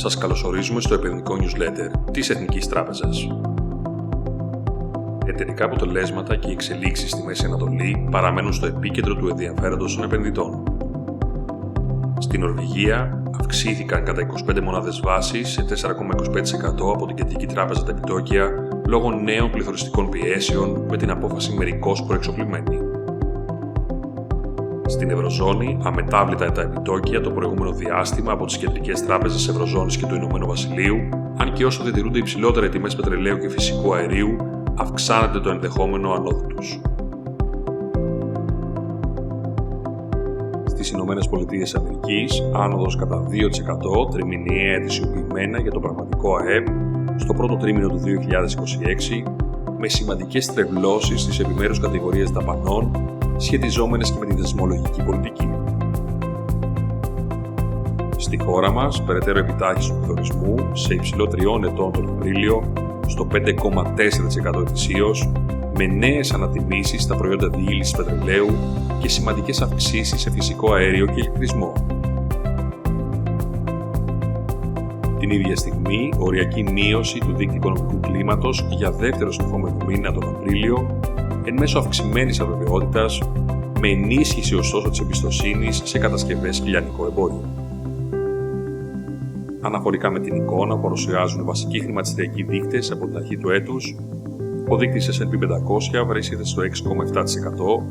Σας καλωσορίζουμε στο επενδυτικό newsletter της Εθνικής Τράπεζας. Εταιρικά αποτελέσματα και οι εξελίξεις στη Μέση Ανατολή παραμένουν στο επίκεντρο του ενδιαφέροντος των επενδυτών. Στην Νορβηγία αυξήθηκαν κατά 25 μονάδες βάσης σε 4,25% από την Κεντρική Τράπεζα τα επιτόκια λόγω νέων πληθωριστικών πιέσεων με την απόφαση μερικώς προεξοφλημένη. Στην Ευρωζώνη, αμετάβλητα τα επιτόκια το προηγούμενο διάστημα από τις κεντρικές τράπεζες Ευρωζώνης και του Ηνωμένου Βασιλείου, αν και όσο διατηρούνται υψηλότερα οι τιμές πετρελαίου και φυσικού αερίου, αυξάνεται το ενδεχόμενο ανόδου τους. Στις Ηνωμένες Πολιτείες Αμερικής, άνοδος κατά 2% τριμηνιαία ετησιοποιημένα για το πραγματικό ΑΕΠ στο πρώτο τρίμηνο του 2026, με σημαντικές στρεβλώσεις στις επιμέρους κατηγορίες δαπανών, σχετιζόμενες και με τη δεσμολογική πολιτική. Στη χώρα μας, περαιτέρω επιτάχυνση του πληθωρισμού σε υψηλό 3 ετών τον Απρίλιο, στο 5,4% ετησίως, με νέες ανατιμήσεις στα προϊόντα διήλυσης πετρελαίου και σημαντικές αυξήσεις σε φυσικό αέριο και ηλεκτρισμό. Την ίδια στιγμή, οριακή μείωση του δείκτη οικονομικού κλίματος για δεύτερο συνεχόμενο μήνα τον Απρίλιο, εν μέσω αυξημένης αβεβαιότητας, με ενίσχυση ωστόσο της εμπιστοσύνης σε κατασκευές και λιανικό εμπόριο. Αναφορικά με την εικόνα που παρουσιάζουν βασικοί χρηματιστηριακοί δείκτες από την αρχή του έτους, ο δείκτης S&P 500 βρίσκεται στο 6,7%,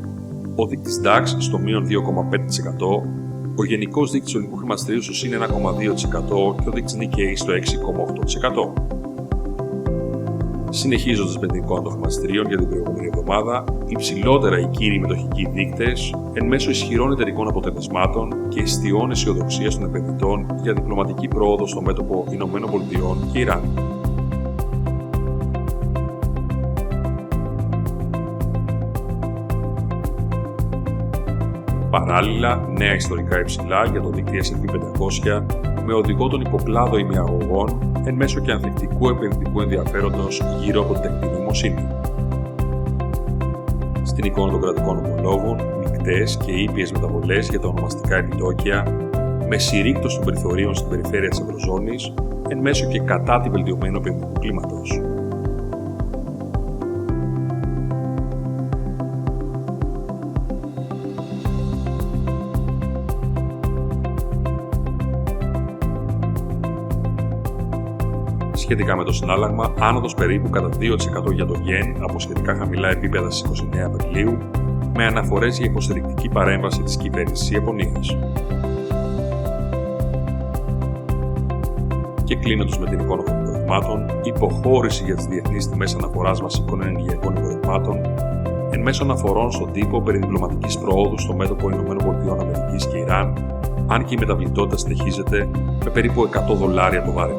ο δείκτης DAX στο μείον 2,5%, ο γενικός δείκτης του ελληνικού χρηματιστηρίου στο συν 1,2% και ο δείκτης Nikkei στο 6,8%. Συνεχίζοντας με την εικόνα των χρηματιστηρίων για την προηγούμενη εβδομάδα, υψηλότερα οι κύριοι μετοχικοί δείκτες εν μέσω ισχυρών εταιρικών αποτελεσμάτων και εστιών αισιοδοξίας των επενδυτών για διπλωματική πρόοδο στο μέτωπο ΗΠΑ και Ιράν. Παράλληλα, νέα ιστορικά υψηλά για το δείκτη S&P 500 με οδηγό τον υποκλάδο ημιαγωγών εν μέσω και ανθεκτικού επενδυτικού ενδιαφέροντος γύρω από την τεχνητή νοημοσύνη. Στην εικόνα των κρατικών ομολόγων, μεικτές και ήπιες μεταβολές για τα ονομαστικά επιτόκια, με συρρήκτωση των περιθωρίων στην περιφέρεια της Ευρωζώνης, εν μέσω και κατά τη βελτιωμένου επενδυτικού κλίματος. Σχετικά με το συνάλλαγμα, άνοδος περίπου κατά 2% για το yen από σχετικά χαμηλά επίπεδα στις 29 Απριλίου, με αναφορές για υποστηρικτική παρέμβαση της κυβέρνησης Ιαπωνίας. Και κλείνοντας με την εικόνα των εμπορευμάτων, υποχώρηση για τις διεθνείς τιμές αναφοράς βασικών ενεργειακών εμπορευμάτων, εν μέσω αναφορών στον τύπο περί διπλωματικής προόδου στο μέτωπο ΗΠΑ και Ιράν, αν και η μεταβλητότητα συνεχίζεται με περίπου $100 το βάρελ.